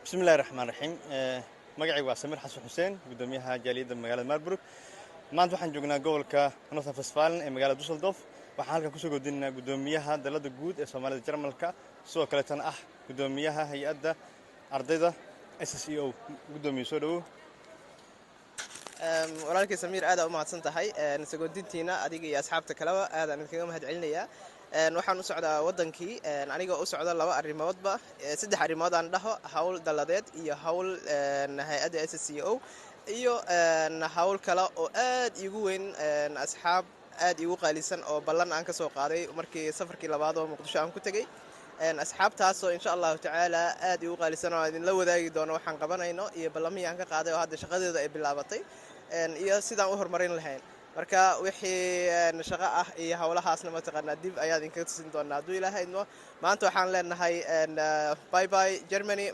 بسم الله الرحمن الرحيم magacay waa Samir Xasan Xuseen gudoomiyaha jaaliyadda magaalada Marburg maanta waxaan joognaa gobolka North Westfalen ee magaalada Düsseldorf waxaan halkan ku soo goodinaa gudoomiyaha dalada guud ee Soomaalida Jarmalka sidoo kale tan ah gudoomiyaha hay'adda ardayda SSEO gudoomiye soo dhawo walaalkay Samir aad u mahadsan tahay sagoodintiina adiga iyo asxaabta kaleba aad aan idinkaga mahadcelinayaa waxaan u socdaa wadankii aniga u socda laba arrimoodba saddex arrimood aan dhaho hawl daladeed iyo hawl hay'adda SSEO iyo hawl kale oo aad igu weyn asxaab aad igu qaalisan oo ballan aan ka soo qaaday markii safarkii labaad oo Muqdisho aan ku tagay asxaabtaas oo insha Allah ta'ala aad igu qaalisan oo idin la wadaagi doono waxaan qabanayno iyo ballamihii aan ka qaaday oo hadda shaqadeeda ay bilaabatay iyo sidaan u horumarin lahayn marka wixii shaqo ah iyo hawlahaasna ma taqaanaa dib ayaa idinka tusin doonaa hadduu ilaahay idmo maanta waxaan leenahay bye bye Germany